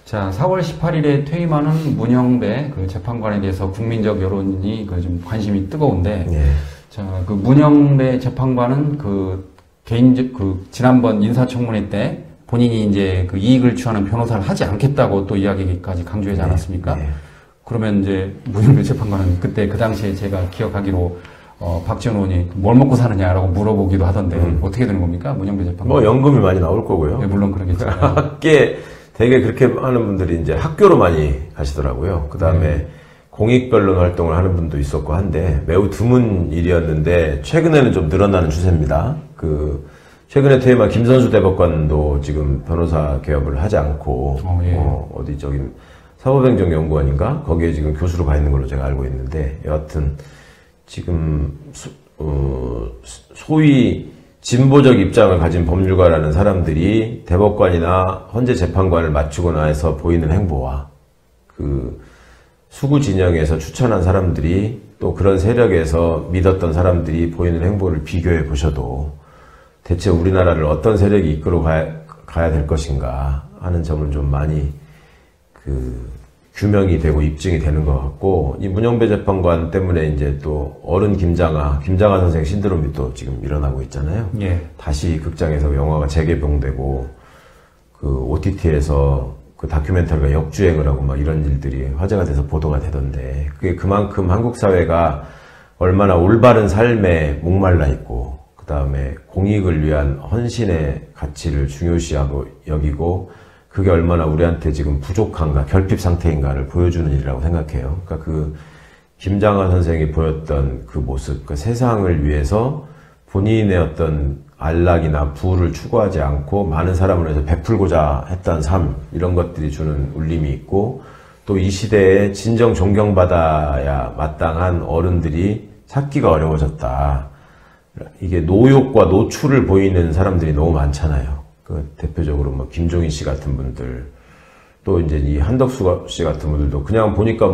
자, 4월 18일에 퇴임하는 문영배 그 재판관에 대해서 국민적 여론이 그 좀 관심이 뜨거운데, 예. 자, 그 문영배 재판관은 지난번 인사청문회 때 본인이 이제 그 이익을 취하는 변호사를 하지 않겠다고 또 이야기까지 강조하지 않았습니까? 네. 그러면 이제 문영배 재판관은 그때 그 당시에 제가 기억하기로 박지원 의원이 뭘 먹고 사느냐라고 물어보기도 하던데 어떻게 되는 겁니까? 문영배 재판관. 뭐 연금이 많이 나올 거고요. 네, 물론 그러겠죠. 학계 되게 그렇게 하는 분들이 이제 학교로 많이 가시더라고요. 그 다음에 공익변론 활동을 하는 분도 있었고 한데 매우 드문 일이었는데 최근에는 좀 늘어나는 추세입니다. 최근에 퇴임한 김선수 대법관도 지금 변호사 개업을 하지 않고 어디 저기 사법행정연구원인가 거기에 지금 교수로 가 있는 걸로 제가 알고 있는데 여하튼 지금 소위 진보적 입장을 가진 법률가라는 사람들이 대법관이나 헌재 재판관을 마치고 나서 보이는 행보와 그 수구 진영에서 추천한 사람들이 또 그런 세력에서 믿었던 사람들이 보이는 행보를 비교해 보셔도 대체 우리나라를 어떤 세력이 이끌어 가야 될 것인가 하는 점은 좀 많이 규명이 되고 입증이 되는 것 같고, 이 문영배 재판관 때문에 이제 또 어른 김장하 선생 신드롬이 또 지금 일어나고 있잖아요. 예. 다시 극장에서 영화가 재개봉되고, OTT에서 그 다큐멘터리가 역주행을 하고 막 이런 일들이 화제가 돼서 보도가 되던데, 그게 그만큼 한국 사회가 얼마나 올바른 삶에 목말라 있고, 그 다음에 공익을 위한 헌신의 가치를 중요시하고 여기고, 그게 얼마나 우리한테 지금 부족한가, 결핍 상태인가를 보여주는 일이라고 생각해요. 그러니까 김장하 선생이 보였던 그 모습, 그 세상을 위해서 본인의 어떤 안락이나 부를 추구하지 않고 많은 사람을 위해서 베풀고자 했던 삶, 이런 것들이 주는 울림이 있고, 또 이 시대에 진정 존경받아야 마땅한 어른들이 찾기가 어려워졌다. 이게 노욕과 노출을 보이는 사람들이 너무 많잖아요. 대표적으로 뭐 김종인 씨 같은 분들, 또 이제 이 한덕수 씨 같은 분들도 그냥 보니까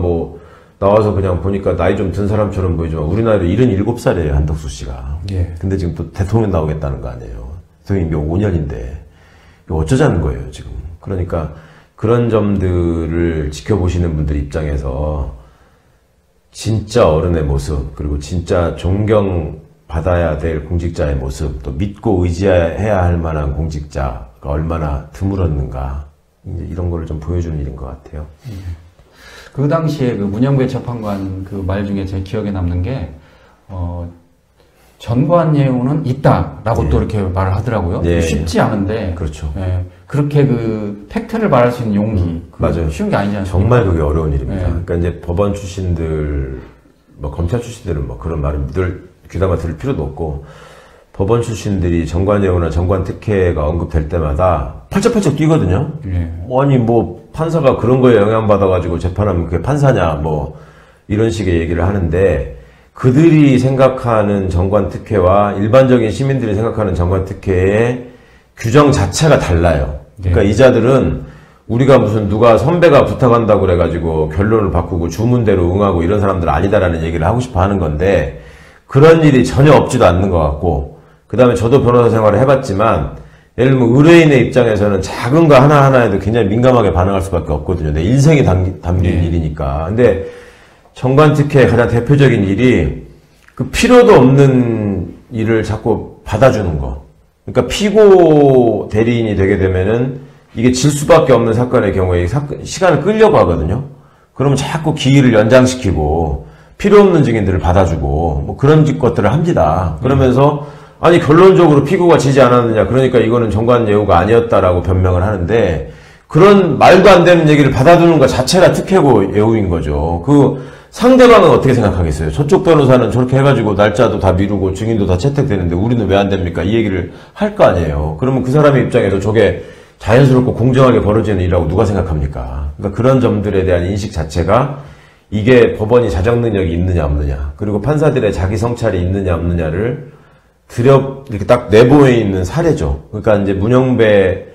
나와서 그냥 보니까 나이 좀 든 사람처럼 보이지만 우리 나이로 77살이에요, 한덕수 씨가. 예. 근데 지금 또 대통령 나오겠다는 거 아니에요. 대통령이 5년인데 이거 어쩌자는 거예요, 지금. 그러니까 그런 점들을 지켜보시는 분들 입장에서 진짜 어른의 모습, 그리고 진짜 존경받아야 될 공직자의 모습, 또 믿고 의지해야 할 만한 공직자가 얼마나 드물었는가, 이제 이런 거를 좀 보여주는 일인 것 같아요. 그 당시에 그 문영배 재판관 그 말 중에 제 기억에 남는 게, 전관예우는 있다라고 또 이렇게 말을 하더라고요. 쉽지 않은데. 그렇죠. 그렇게 팩트를 말할 수 있는 용기. 맞아요. 쉬운 게 아니지 않습니까? 정말 그게 어려운 일입니다. 그러니까 이제 법원 출신들, 검찰 출신들은 그런 말을 귀담아 들을 필요도 없고, 법원 출신들이 정관예우나 정관특혜가 언급될 때마다 펄쩍펄쩍 뛰거든요. 아니 판사가 그런 거에 영향받아가지고 재판하면 그게 판사냐 이런 식의 얘기를 하는데, 그들이 생각하는 정관특혜와 일반적인 시민들이 생각하는 정관특혜의 규정 자체가 달라요. 그러니까 이자들은 우리가 무슨 누가 선배가 부탁한다고 그래가지고 결론을 바꾸고 주문대로 응하고 이런 사람들 아니다라는 얘기를 하고 싶어 하는 건데, 그런 일이 전혀 없지도 않는 것 같고, 그 다음에 저도 변호사 생활을 해봤지만, 예를 들면 의뢰인의 입장에서는 작은 거 하나하나에도 굉장히 민감하게 반응할 수밖에 없거든요. 내 인생이 담긴 일이니까. 근데 정관특혜의 가장 대표적인 일이 그 필요도 없는 일을 자꾸 받아주는 거. 그러니까 피고 대리인이 되게 되면은 이게 질 수밖에 없는 사건의 경우에 시간을 끌려고 하거든요. 그러면 자꾸 기일을 연장시키고 필요 없는 증인들을 받아주고 그런 것들을 합니다. 그러면서 아니 결론적으로 피고가 지지 않았느냐, 그러니까 이거는 정관예우가 아니었다라고 변명을 하는데, 그런 말도 안 되는 얘기를 받아두는 것 자체가 특혜고 예우인 거죠. 상대방은 어떻게 생각하겠어요? 저쪽 변호사는 저렇게 해가지고 날짜도 다 미루고 증인도 다 채택되는데 우리는 왜 안 됩니까? 이 얘기를 할 거 아니에요. 그러면 그 사람의 입장에서 저게 자연스럽고 공정하게 벌어지는 일이라고 누가 생각합니까? 그러니까 그런 점들에 대한 인식 자체가, 이게 법원이 자정 능력이 있느냐 없느냐, 그리고 판사들의 자기 성찰이 있느냐 없느냐를 이렇게 딱 내보에 있는 사례죠. 그러니까 이제 문영배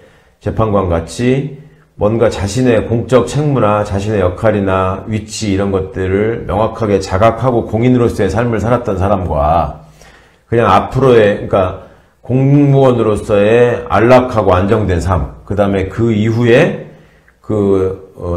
재판관 같이 뭔가 자신의 공적 책무나 자신의 역할이나 위치 이런 것들을 명확하게 자각하고 공인으로서의 삶을 살았던 사람과 그냥 앞으로의, 그러니까 공무원으로서의 안락하고 안정된 삶, 그 다음에 그 이후에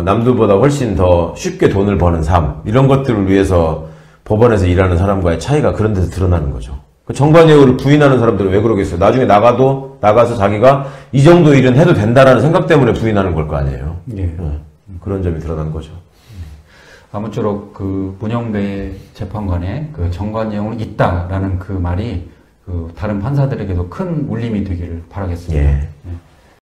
남들보다 훨씬 더 쉽게 돈을 버는 삶, 이런 것들을 위해서 법원에서 일하는 사람과의 차이가 그런 데서 드러나는 거죠. 그 정관예우를 부인하는 사람들은 왜 그러겠어요? 나중에 나가서 자기가 이 정도 일은 해도 된다라는 생각 때문에 부인하는 걸 거 아니에요. 예. 그런 점이 드러나는 거죠. 아무쪼록 그 문영배 재판관의 그 정관예우는 있다라는 그 말이 그 다른 판사들에게도 큰 울림이 되기를 바라겠습니다. 예. 예.